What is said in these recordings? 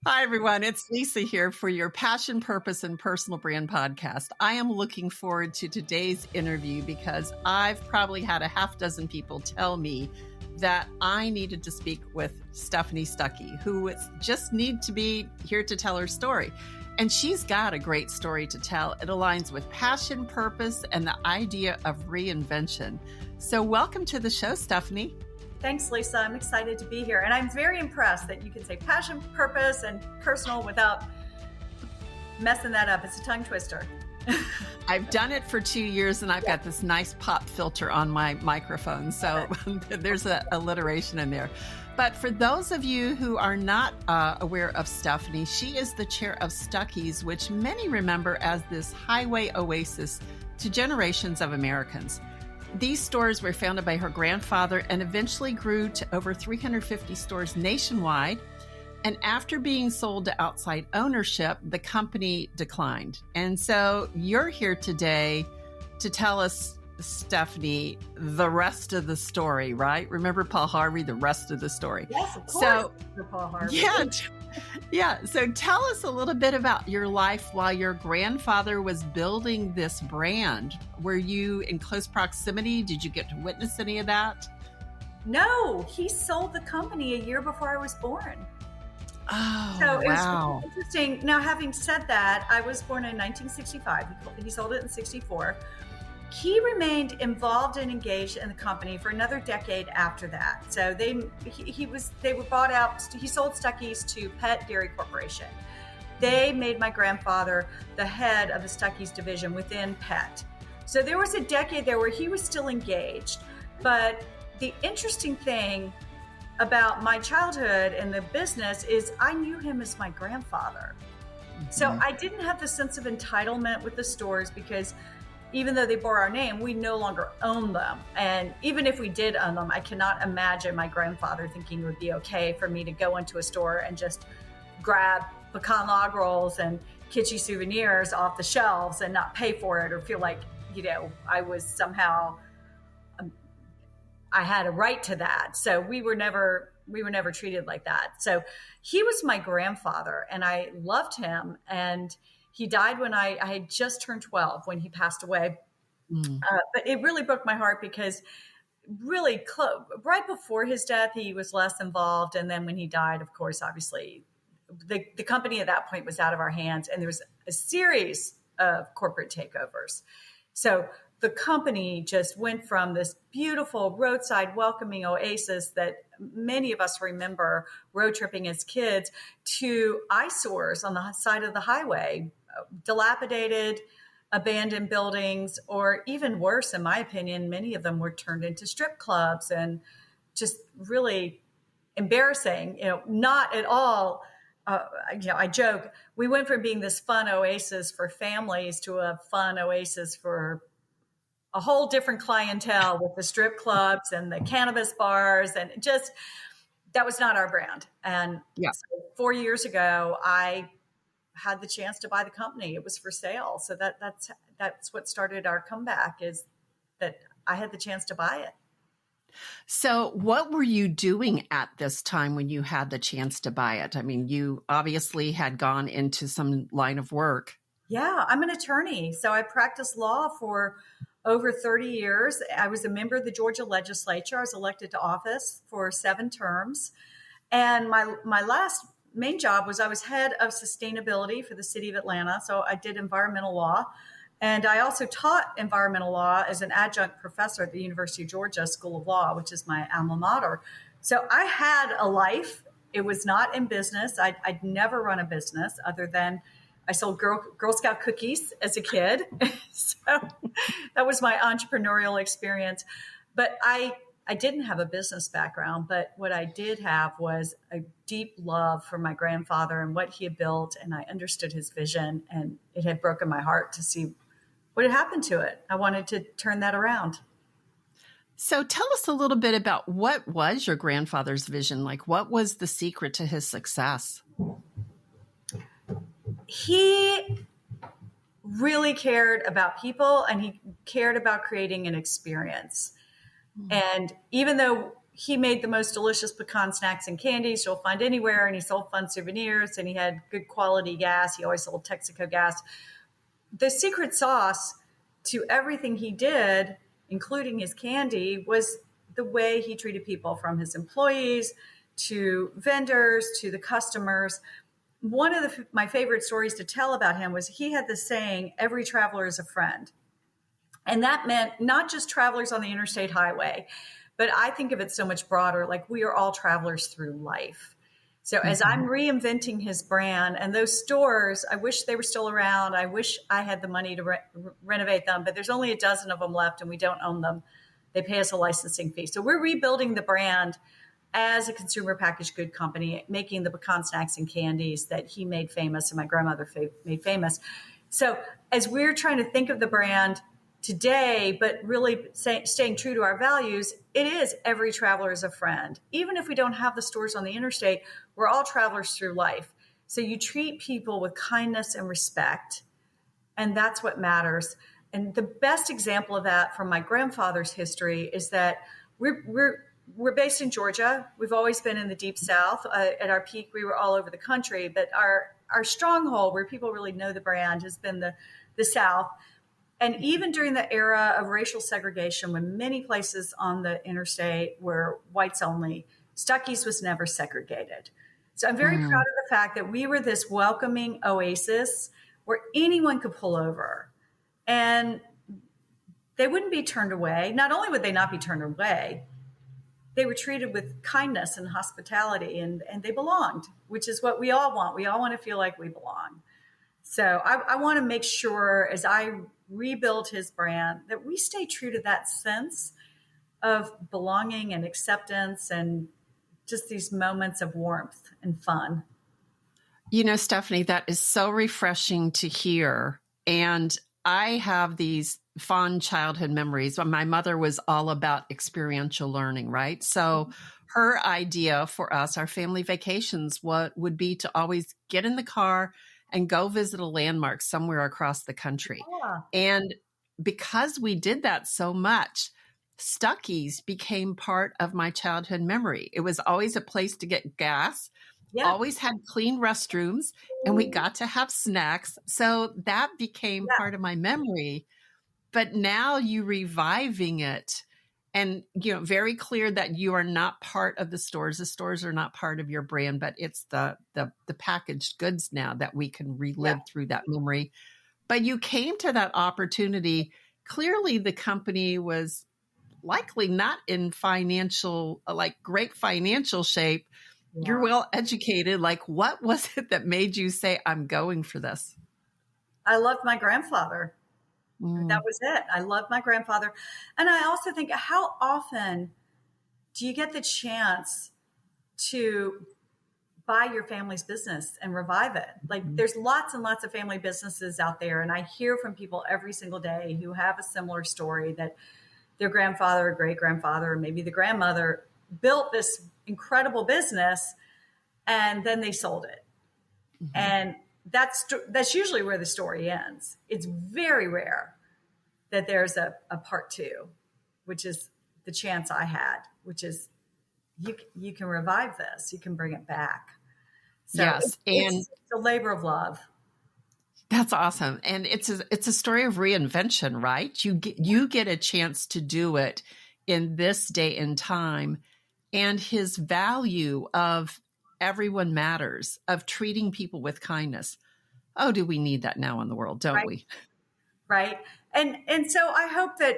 Hi, everyone. It's Lisa here for your Passion, Purpose, and Personal Brand podcast. I am looking forward to today's interview because I've probably had a half dozen people tell me that I needed to speak with Stephanie Stuckey, who just need to be here to tell her story. And she's got a great story to tell. It aligns with passion, purpose, and the idea of reinvention. So welcome to the show, Stephanie. Thanks, Lisa. I'm excited to be here. And I'm very impressed that you can say passion, purpose, and personal without messing that up. It's a tongue twister. I've done it for 2 years and I've got this nice pop filter on my microphone. So there's an alliteration in there. But for those of you who are not aware of Stephanie, she is the chair of Stuckey's, which many remember as this highway oasis to generations of Americans. These stores were founded by her grandfather and eventually grew to over 350 stores nationwide. And after being sold to outside ownership, the company declined. And so you're here today to tell us, Stephanie, the rest of the story, right? Remember Paul Harvey, the rest of the story. Yes, of course. So, Paul Harvey. Yeah. So tell us a little bit about your life while your grandfather was building this brand. Were you in close proximity? Did you get to witness any of that? No, he sold the company a year before I was born. Oh, so it wow. was really interesting. Now, having said that, I was born in 1965. He sold it in 64. He remained involved and engaged in the company for another decade after that. So they were bought out. He sold Stuckey's to Pet Dairy Corporation. They made my grandfather the head of the Stuckey's division within Pet. So there was a decade there where he was still engaged. But the interesting thing about my childhood and the business is I knew him as my grandfather. Mm-hmm. So I didn't have the sense of entitlement with the stores because even though they bore our name, we no longer own them. And even if we did own them, I cannot imagine my grandfather thinking it would be okay for me to go into a store and just grab pecan log rolls and kitschy souvenirs off the shelves and not pay for it or feel like, I was somehow, I had a right to that. So we were never treated like that. So he was my grandfather and I loved him. And he died when I had just turned 12 when he passed away. But it really broke my heart because really right before his death, he was less involved. And then when he died, of course, obviously, the company at that point was out of our hands. And there was a series of corporate takeovers. So the company just went from this beautiful roadside welcoming oasis that many of us remember road tripping as kids to eyesores on the side of the highway, dilapidated, abandoned buildings, or even worse, in my opinion, many of them were turned into strip clubs and just really embarrassing, not at all. I joke, we went from being this fun oasis for families to a fun oasis for a whole different clientele with the strip clubs and the cannabis bars, and just that was not our brand. And so 4 years ago, I had the chance to buy the company. It was for sale. So that's what started our comeback, is that I had the chance to buy it. So what were you doing at this time when you had the chance to buy it? I mean, you obviously had gone into some line of work. Yeah, I'm an attorney. So I practiced law for over 30 years. I was a member of the Georgia legislature. I was elected to office for 7 terms. And my last main job was I was head of sustainability for the city of Atlanta. So I did environmental law. And I also taught environmental law as an adjunct professor at the University of Georgia School of Law, which is my alma mater. So I had a life. It was not in business. I'd never run a business other than I sold Girl Scout cookies as a kid. So that was my entrepreneurial experience. But I didn't have a business background, but what I did have was a deep love for my grandfather and what he had built, and I understood his vision, and it had broken my heart to see what had happened to it. I wanted to turn that around. So tell us a little bit about what was your grandfather's vision? Like, what was the secret to his success? He really cared about people, and he cared about creating an experience. And even though he made the most delicious pecan snacks and candies you'll find anywhere. And he sold fun souvenirs, and he had good quality gas. He always sold Texaco gas. The secret sauce to everything he did, including his candy, was the way he treated people, from his employees to vendors to the customers. One of my favorite stories to tell about him was he had this saying, every traveler is a friend. And that meant not just travelers on the interstate highway, but I think of it so much broader, like we are all travelers through life. So as I'm reinventing his brand, and those stores, I wish they were still around. I wish I had the money to renovate them, but there's only a dozen of them left and we don't own them. They pay us a licensing fee. So we're rebuilding the brand as a consumer packaged good company, making the pecan snacks and candies that he made famous and my grandmother made famous. So as we're trying to think of the brand today, but really staying true to our values, it is every traveler is a friend. Even if we don't have the stores on the interstate, we're all travelers through life. So you treat people with kindness and respect, and that's what matters. And the best example of that from my grandfather's history is that we're based in Georgia. We've always been in the deep South. At our peak, we were all over the country, but our stronghold, where people really know the brand, has been the South. And even during the era of racial segregation, when many places on the interstate were whites only, Stuckey's was never segregated. So I'm very proud of the fact that we were this welcoming oasis where anyone could pull over and they wouldn't be turned away. Not only would they not be turned away, they were treated with kindness and hospitality, and they belonged, which is what we all want. We all want to feel like we belong. So I want to make sure, as I rebuild his brand, that we stay true to that sense of belonging and acceptance and just these moments of warmth and fun. You know, Stephanie, that is so refreshing to hear. And I have these fond childhood memories. My mother was all about experiential learning, right? So her idea for us, our family vacations, would be to always get in the car and go visit a landmark somewhere across the country. Yeah. And because we did that so much, Stuckey's became part of my childhood memory. It was always a place to get gas, always had clean restrooms, and we got to have snacks. So that became part of my memory. But now you reviving it, and very clear that you are not part of the stores. The stores are not part of your brand, but it's the packaged goods now that we can relive through that memory. But you came to that opportunity. Clearly, the company was likely not in great financial shape. Yeah. You're well educated. Like, what was it that made you say, I'm going for this? I loved my grandfather. That was it. I loved my grandfather. And I also think, how often do you get the chance to buy your family's business and revive it? Like, there's lots and lots of family businesses out there. And I hear from people every single day who have a similar story, that their grandfather or great grandfather, or maybe the grandmother, built this incredible business and then they sold it. And that's usually where the story ends. It's very rare that there's a part two, which is the chance I had, which is you can revive this, you can bring it back. So yes, it's a labor of love. That's awesome. And it's a story of reinvention, right? You get a chance to do it in this day and time, and his value of everyone matters, of treating people with kindness. Oh, do we need that now in the world, don't we? Right. And so I hope that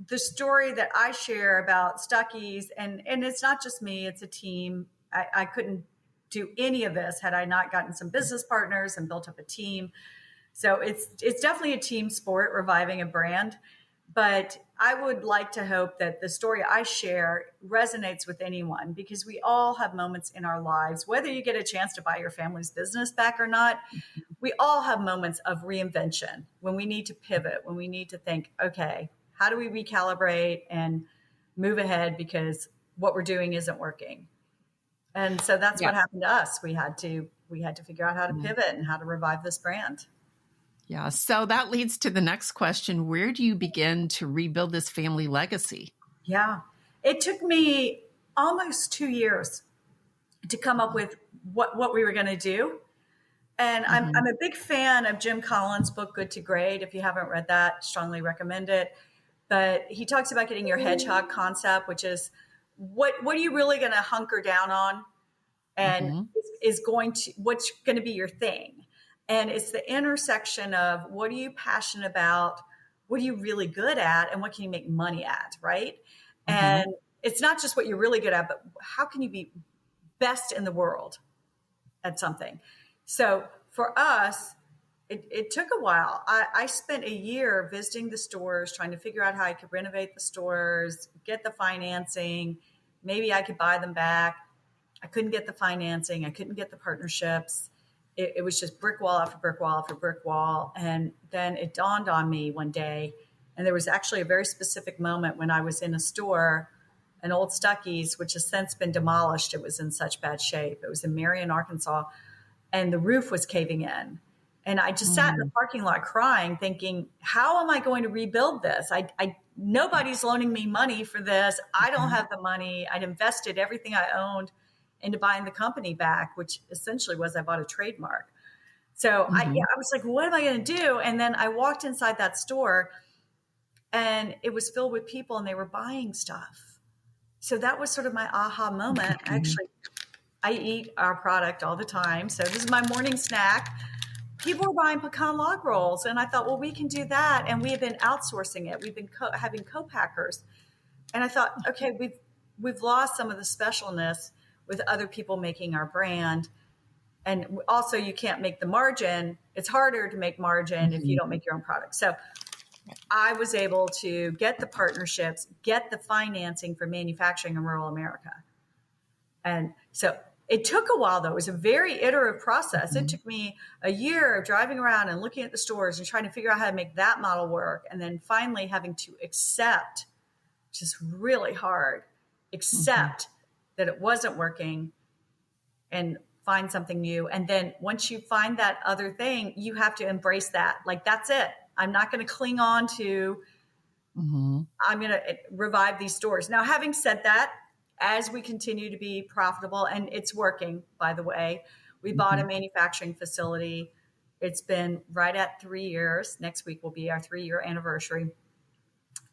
the story that I share about Stuckey's, and it's not just me, it's a team. I couldn't do any of this had I not gotten some business partners and built up a team. So it's definitely a team sport, reviving a brand. But I would like to hope that the story I share resonates with anyone, because we all have moments in our lives, whether you get a chance to buy your family's business back or not, we all have moments of reinvention when we need to pivot, when we need to think, okay, how do we recalibrate and move ahead because what we're doing isn't working? And so that's what happened to us. We had to figure out how to pivot and how to revive this brand. Yeah. So that leads to the next question. Where do you begin to rebuild this family legacy? Yeah. It took me almost 2 years to come up with what we were going to do. And I'm a big fan of Jim Collins' book, Good to Great. If you haven't read that, strongly recommend it. But he talks about getting your hedgehog concept, which is what are you really going to hunker down on, and is going to, what's going to be your thing. And it's the intersection of what are you passionate about, what are you really good at, and what can you make money at, right? And it's not just what you're really good at, but how can you be best in the world at something. So for us, it took a while. I spent a year visiting the stores, trying to figure out how I could renovate the stores, get the financing. Maybe I could buy them back. I couldn't get the financing. I couldn't get the partnerships. It was just brick wall after brick wall after brick wall. And then it dawned on me one day, and there was actually a very specific moment when I was in a store, an old Stuckey's, which has since been demolished. It was in such bad shape. It was in Marion, Arkansas, and the roof was caving in. And I just sat in the parking lot crying, thinking, how am I going to rebuild this? Nobody's loaning me money for this. I don't have the money. I'd invested everything I owned into buying the company back, which essentially was I bought a trademark. So I was like, what am I going to do? And then I walked inside that store, and it was filled with people, and they were buying stuff. So that was sort of my aha moment. Actually, I eat our product all the time. So this is my morning snack. People were buying pecan log rolls, and I thought, well, we can do that. And we have been outsourcing it. We've been having co-packers. And I thought, okay, we've lost some of the specialness with other people making our brand. And also, you can't make the margin. It's harder to make margin if you don't make your own product. So I was able to get the partnerships, get the financing for manufacturing in rural America. And so it took a while, though. It was a very iterative process. It took me a year of driving around and looking at the stores and trying to figure out how to make that model work. And then finally having to accept, which is really hard, accept that it wasn't working and find something new. And then once you find that other thing, you have to embrace that. Like, that's it. I'm not going to cling on to, I'm going to revive these stores. Now, having said that, as we continue to be profitable, and it's working, by the way, we bought a manufacturing facility. It's been right at 3 years. Next week will be our 3-year anniversary.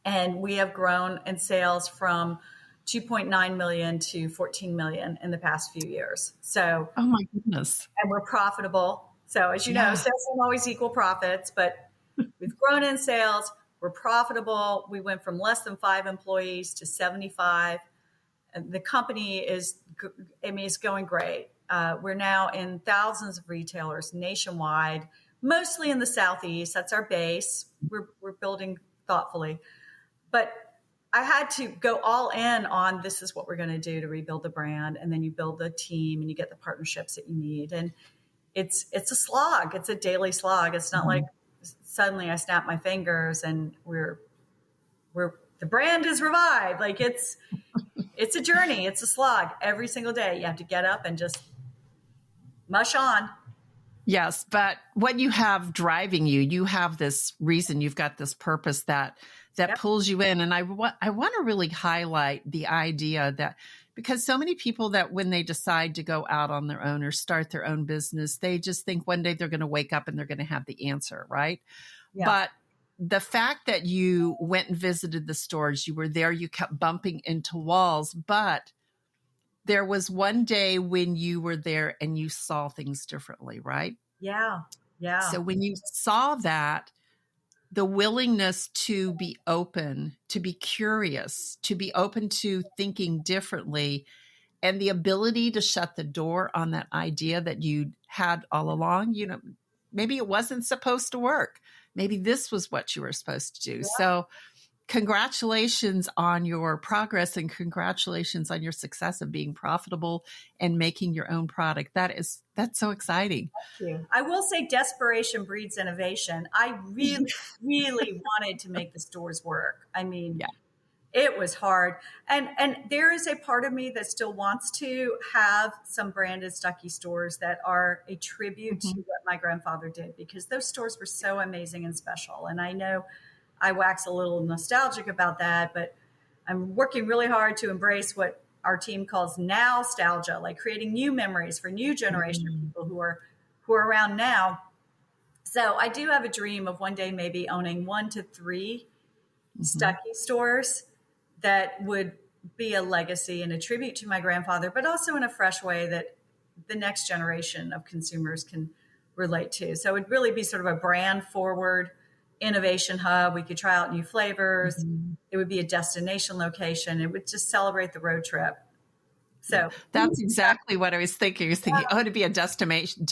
And we have grown in sales from 2.9 million to 14 million in the past few years. So, oh my goodness. And we're profitable. So as you know, sales don't always equal profits, but we've grown in sales. We're profitable. We went from less than 5 employees to 75. And the company is going great. We're now in thousands of retailers nationwide, mostly in the Southeast. That's our base. We're building thoughtfully. But I had to go all in on this is what we're going to do to rebuild the brand. And then you build the team and you get the partnerships that you need. And it's a slog. It's a daily slog. It's not like suddenly I snap my fingers and the brand is revived. Like it's a journey. It's a slog every single day. You have to get up and just mush on. Yes. But what you have driving you have this reason, you've got this purpose that pulls you in. And I want to really highlight the idea that, because so many people that when they decide to go out on their own or start their own business, they just think one day they're going to wake up and they're going to have the answer. Right. Yeah. But the fact that you went and visited the stores, you were there, you kept bumping into walls, but there was one day when you were there and you saw things differently, right? Yeah. Yeah. So when you saw that, the willingness to be open, to be curious, to be open to thinking differently, and the ability to shut the door on that idea that you had all along, maybe it wasn't supposed to work. Maybe this was what you were supposed to do. Yeah. So congratulations on your progress and congratulations on your success of being profitable and making your own product. That's so exciting. Thank you. I will say desperation breeds innovation. I really, really wanted to make the stores work. I mean, It was hard. And there is a part of me that still wants to have some branded Stuckey stores that are a tribute to what my grandfather did, because those stores were so amazing and special. And I know I wax a little nostalgic about that, but I'm working really hard to embrace what our team calls nostalgia, like creating new memories for new generation of people who are around now. So I do have a dream of one day maybe owning 1 to 3 Stuckey stores that would be a legacy and a tribute to my grandfather, but also in a fresh way that the next generation of consumers can relate to. So it would really be sort of a brand forward innovation hub. We could try out new flavors. It would be a destination location. It would just celebrate the road trip. So that's exactly what I was thinking. I was thinking, to be a destination.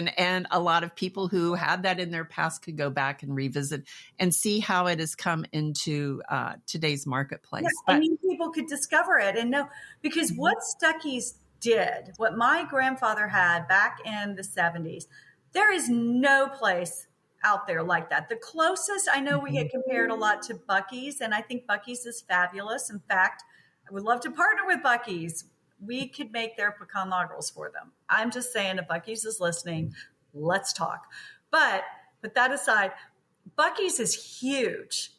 And a lot of people who had that in their past could go back and revisit and see how it has come into today's marketplace. Yeah, but new people could discover it and know, because what Stuckey's did, what my grandfather had back in the 70s, there is no place out there like that. The closest, I know we get compared a lot to Buc-ee's, and I think Buc-ee's is fabulous. In fact, I would love to partner with Buc-ee's. We could make their pecan log rolls for them. I'm just saying, if Buc-ee's is listening, let's talk. But that aside, Buc-ee's is huge.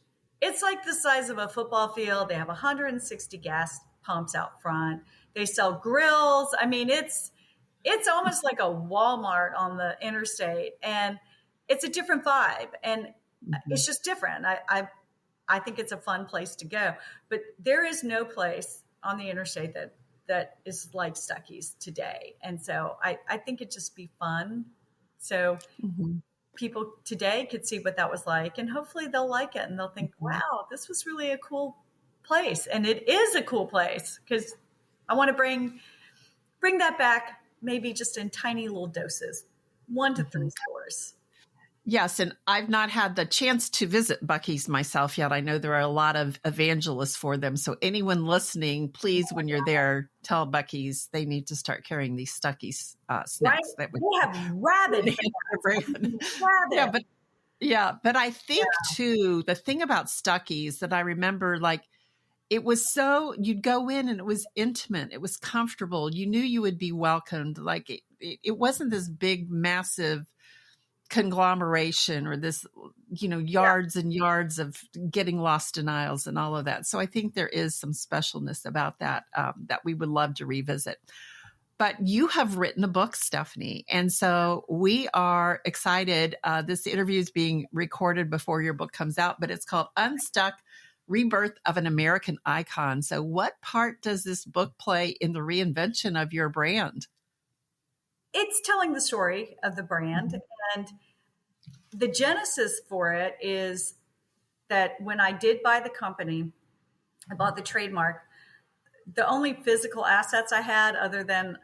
It's like the size of a football field. They have 160 gas pumps out front. They sell grills. I mean, it's almost like a Walmart on the interstate, and it's a different vibe, and it's just different. I think it's a fun place to go, but there is no place on the interstate that is like Stuckey's today. And so I think it'd just be fun. So people today could see what that was like, and hopefully they'll like it and they'll think, wow, this was really a cool place. And it is a cool place, because I want to bring that back, maybe just in tiny little doses, 1 to 3 stores. Yes, and I've not had the chance to visit Buc-ee's myself yet. I know there are a lot of evangelists for them. So anyone listening, please, when you're there, tell Buc-ee's they need to start carrying these Stuckey's snacks. Right? That would they have rabbit. But I think too, the thing about Stuckey's that I remember, like, it was so, you'd go in and it was intimate. It was comfortable. You knew you would be welcomed. Like it wasn't this big, massive conglomeration or this, yards and yards of getting lost in aisles and all of that. So I think there is some specialness about that that we would love to revisit. But you have written a book, Stephanie, and so we are excited. This interview is being recorded before your book comes out, but it's called Unstuck: Rebirth of an American Icon. So what part does this book play in the reinvention of your brand? It's telling the story of the brand. And the genesis for it is that when I did buy the company, I bought the trademark. The only physical assets I had, other than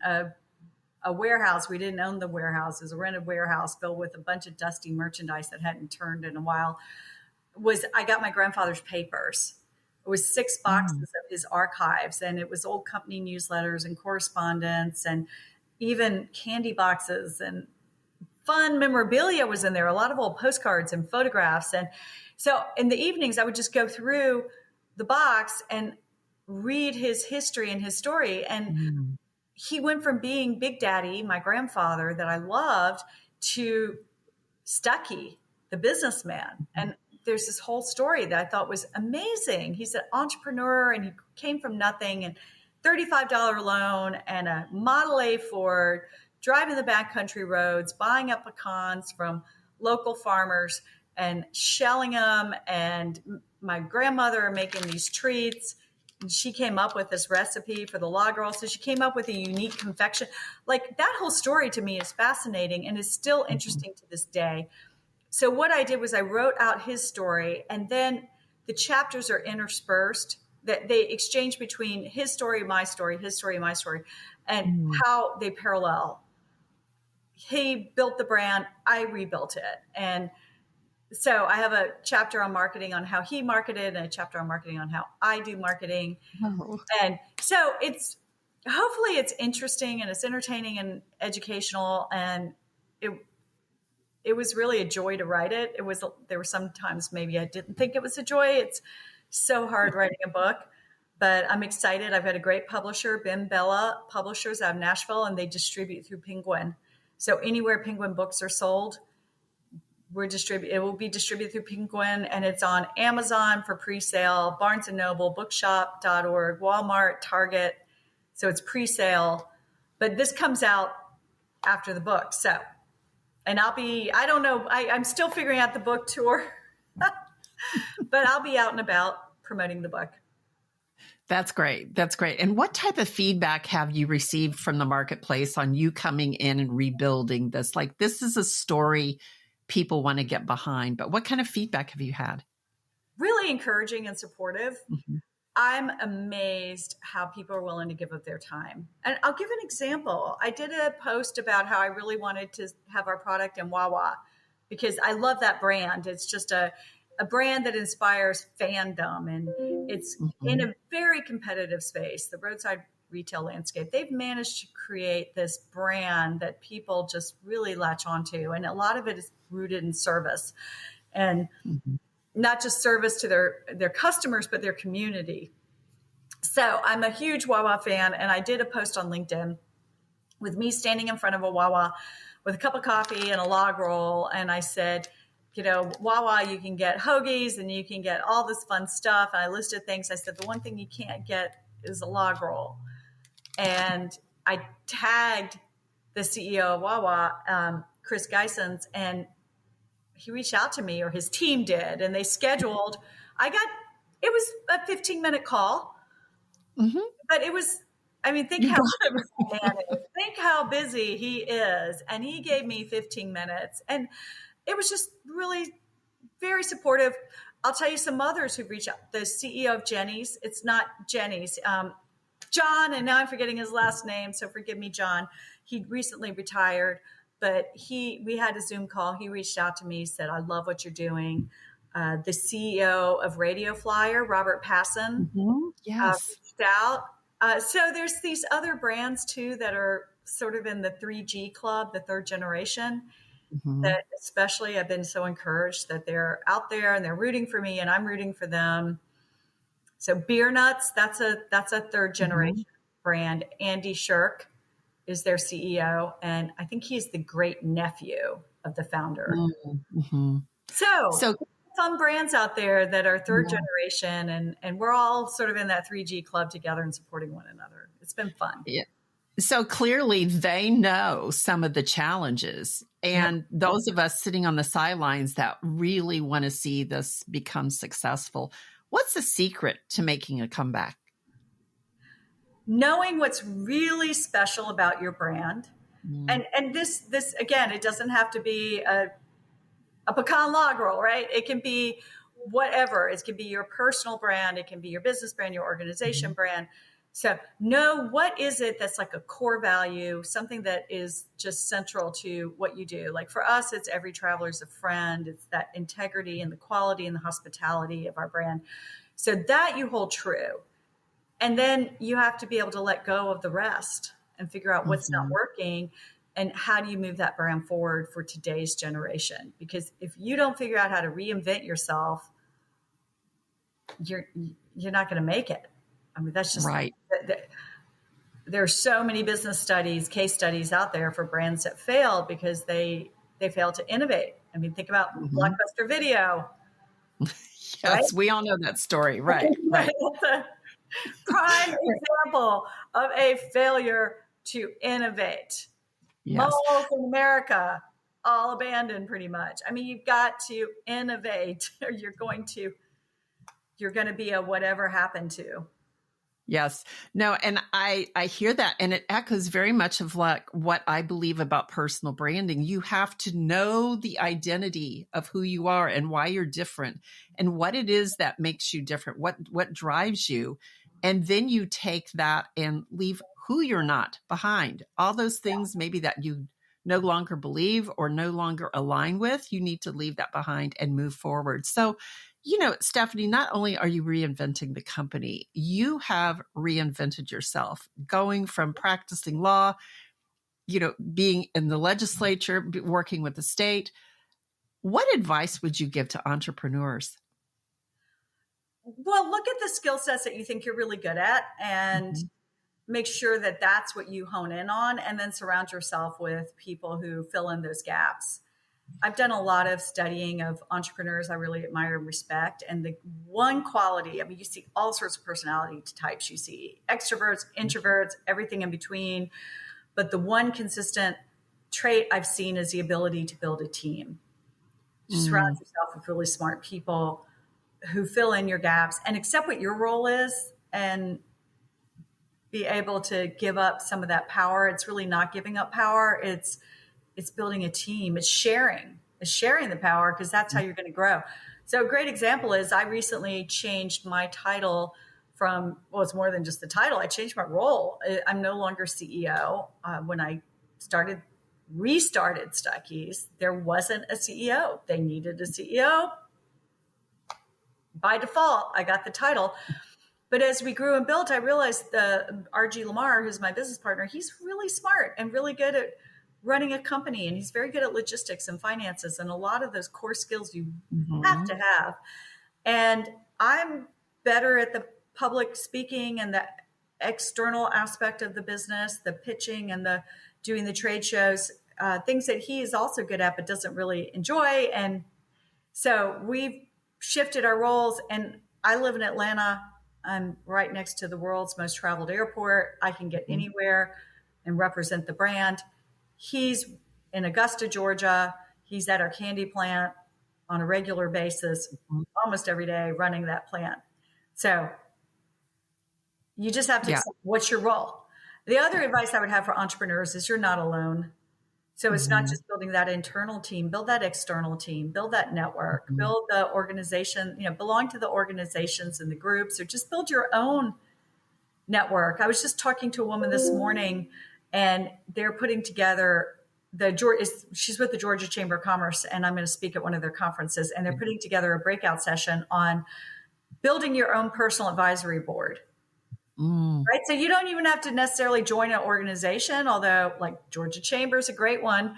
a warehouse, we didn't own the warehouse, it was a rented warehouse filled with a bunch of dusty merchandise that hadn't turned in a while, was I got my grandfather's papers. It was 6 boxes of his archives, and it was old company newsletters and correspondence, and even candy boxes, and fun memorabilia was in there, a lot of old postcards and photographs. And so in the evenings, I would just go through the box and read his history and his story. And he went from being Big Daddy, my grandfather that I loved, to Stuckey, the businessman. And there's this whole story that I thought was amazing. He's an entrepreneur, and he came from nothing, and $35 loan and a Model A Ford, driving the backcountry roads, buying up pecans from local farmers and shelling them. And my grandmother making these treats. And she came up with this recipe for the log roll. So she came up with a unique confection. Like, that whole story to me is fascinating and is still interesting to this day. So what I did was I wrote out his story, and then the chapters are interspersed, that they exchange between his story, my story, his story, my story, and how they parallel. He built the brand, I rebuilt it. And so I have a chapter on marketing on how he marketed, and a chapter on marketing on how I do marketing. And so hopefully it's interesting, and it's entertaining and educational. And it was really a joy to write it. There were some times maybe I didn't think it was a joy. It's so hard writing a book, but I'm excited. I've got a great publisher, Ben Bella Publishers out of Nashville, and they distribute through Penguin. So anywhere Penguin books are sold, It will be distributed through Penguin, and it's on Amazon for pre-sale, Barnes and Noble, bookshop.org, Walmart, Target. So it's pre-sale, but this comes out after the book. So, and I don't know, I'm still figuring out the book tour, but I'll be out and about promoting the book. That's great. That's great. And what type of feedback have you received from the marketplace on you coming in and rebuilding this? Like, this is a story people want to get behind, but what kind of feedback have you had? Really encouraging and supportive. Mm-hmm. I'm amazed how people are willing to give up their time. And I'll give an example. I did a post about how I really wanted to have our product in Wawa because I love that brand. It's just a brand that inspires fandom, and it's in a very competitive space, the roadside retail landscape. They've managed to create this brand that people just really latch onto. And a lot of it is rooted in service, and not just service to their customers, but their community. So I'm a huge Wawa fan, and I did a post on LinkedIn with me standing in front of a Wawa with a cup of coffee and a log roll. And I said, Wawa, you can get hoagies and you can get all this fun stuff. And I listed things. I said, the one thing you can't get is a log roll. And I tagged the CEO of Wawa, Chris Geisens, and he reached out to me, or his team did, and they scheduled. It was a 15-minute call, but it was, think how busy he is. And he gave me 15 minutes, and it was just really very supportive. I'll tell you some others who've reached out. The CEO of Jenny's, it's not Jenny's, John, and now I'm forgetting his last name, so forgive me, John. He recently retired, but we had a Zoom call. He reached out to me, said, I love what you're doing. The CEO of Radio Flyer, Robert Passon, reached out. So there's these other brands too that are sort of in the 3G club, the third generation, that especially I've been so encouraged that they're out there and they're rooting for me and I'm rooting for them. So Beer Nuts, that's a third generation brand. Andy Shirk is their CEO, and I think he's the great nephew of the founder. So some brands out there that are third generation, and we're all sort of in that 3G club together and supporting one another. It's been fun. Yeah. So clearly they know some of the challenges, and those of us sitting on the sidelines that really want to see this become successful. What's the secret to making a comeback? Knowing what's really special about your brand. And this again, it doesn't have to be a pecan log roll, right? It can be whatever. It can be your personal brand. It can be your business brand, your organization brand. So know what is it that's like a core value, something that is just central to what you do. Like for us, it's every traveler's a friend. It's that integrity and the quality and the hospitality of our brand. So that you hold true. And then you have to be able to let go of the rest and figure out what's not working and how do you move that brand forward for today's generation. Because if you don't figure out how to reinvent yourself, you're not going to make it. I mean, that's just right. There are so many business studies, case studies out there for brands that failed because they failed to innovate. I mean, think about Blockbuster Video. Yes, right? We all know that story. Right. That's a prime example of a failure to innovate. Yes. Malls in America, all abandoned pretty much. I mean, you've got to innovate or you're going to be a whatever happened to. Yes. No, and I hear that, and it echoes very much of like what I believe about personal branding. You have to know the identity of who you are and why you're different and what it is that makes you different, what drives you. And then you take that and leave who you're not behind. All those things maybe that you no longer believe or no longer align with, you need to leave that behind and move forward. So, Stephanie, not only are you reinventing the company, you have reinvented yourself, going from practicing law, being in the legislature, working with the state. What advice would you give to entrepreneurs? Well, look at the skill sets that you think you're really good at and make sure that that's what you hone in on, and then surround yourself with people who fill in those gaps. I've done a lot of studying of entrepreneurs I really admire and respect. And the one quality, I mean, you see all sorts of personality types. You see extroverts, introverts, everything in between. But the one consistent trait I've seen is the ability to build a team. Just surround yourself with really smart people who fill in your gaps and accept what your role is and be able to give up some of that power. It's really not giving up power. It's building a team. It's sharing the power, because that's how you're going to grow. So a great example is I recently changed my title from, well, it's more than just the title. I changed my role. I'm no longer CEO. When I restarted Stuckey's, there wasn't a CEO. They needed a CEO. By default, I got the title. But as we grew and built, I realized RG Lamar, who's my business partner, he's really smart and really good at running a company. And he's very good at logistics and finances and a lot of those core skills you have to have. And I'm better at the public speaking and the external aspect of the business, the pitching and the doing the trade shows, things that he is also good at but doesn't really enjoy. And so we've shifted our roles. And I live in Atlanta. I'm right next to the world's most traveled airport. I can get anywhere and represent the brand. He's in Augusta, Georgia. He's at our candy plant on a regular basis, almost every day, running that plant. So you just have to accept what's your role. The other advice I would have for entrepreneurs is you're not alone. So it's not just building that internal team, build that external team, build that network, build the organization, belong to the organizations and the groups, or just build your own network. I was just talking to a woman this morning, and they're putting together she's with the Georgia Chamber of Commerce, and I'm going to speak at one of their conferences, and they're putting together a breakout session on building your own personal advisory board. Right. So you don't even have to necessarily join an organization, although like Georgia Chamber is a great one.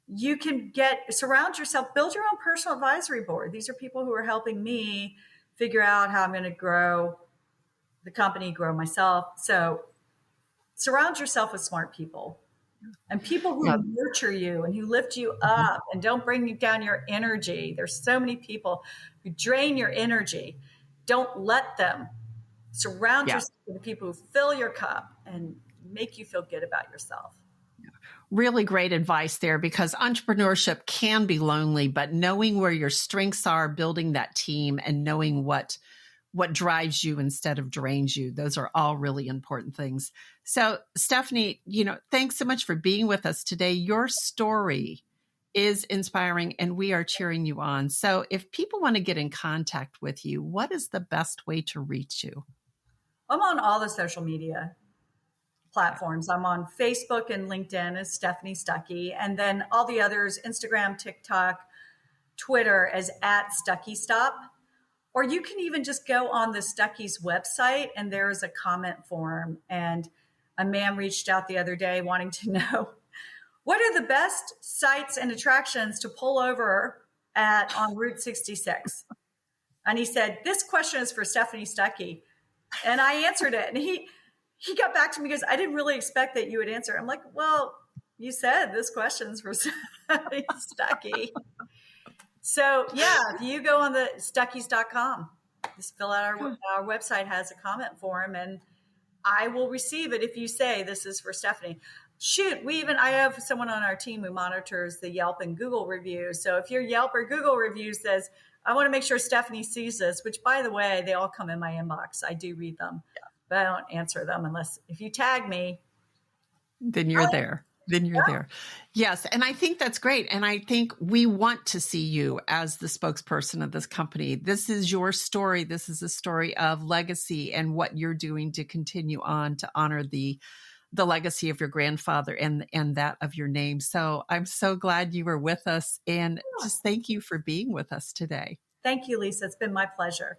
You can surround yourself, build your own personal advisory board. These are people who are helping me figure out how I'm going to grow the company, grow myself. So surround yourself with smart people and people who nurture you and who lift you up and don't bring you down your energy. There's so many people who drain your energy. Don't let them. Surround yourself with the people who fill your cup and make you feel good about yourself. Really great advice there, because entrepreneurship can be lonely, but knowing where your strengths are, building that team, and knowing what drives you instead of drains you, those are all really important things. So Stephanie, thanks so much for being with us today. Your story is inspiring and we are cheering you on. So if people want to get in contact with you, what is the best way to reach you? I'm on all the social media platforms. I'm on Facebook and LinkedIn as Stephanie Stuckey, and then all the others, Instagram, TikTok, Twitter as @StuckeyStop. Or you can even just go on the Stuckey's website and there is a comment form. And a man reached out the other day wanting to know what are the best sites and attractions to pull over on Route 66. And he said, this question is for Stephanie Stuckey. And I answered it. And he got back to me because I didn't really expect that you would answer. I'm like, well, you said this question's for Stephanie Stuckey. So if you go on the Stuckeys.com, just fill out our website has a comment form, and I will receive it if you say this is for Stephanie. Shoot, I have someone on our team who monitors the Yelp and Google reviews. So if your Yelp or Google review says, I want to make sure Stephanie sees this, which by the way, they all come in my inbox. I do read them, but I don't answer them unless if you tag me. Then you're there. There. Yes. And I think that's great. And I think we want to see you as the spokesperson of this company. This is your story. This is a story of legacy and what you're doing to continue on to honor the legacy of your grandfather and that of your name. So I'm so glad you were with us, and just thank you for being with us today. Thank you, Lisa. It's been my pleasure.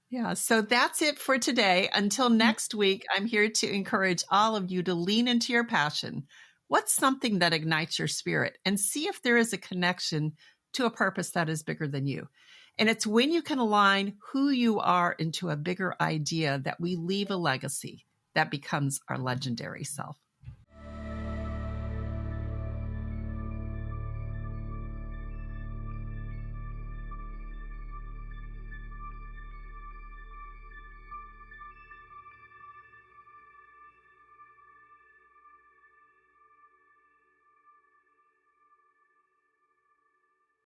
Yeah. So that's it for today. Until next week, I'm here to encourage all of you to lean into your passion. What's something that ignites your spirit, and see if there is a connection to a purpose that is bigger than you. And it's when you can align who you are into a bigger idea that we leave a legacy that becomes our legendary self.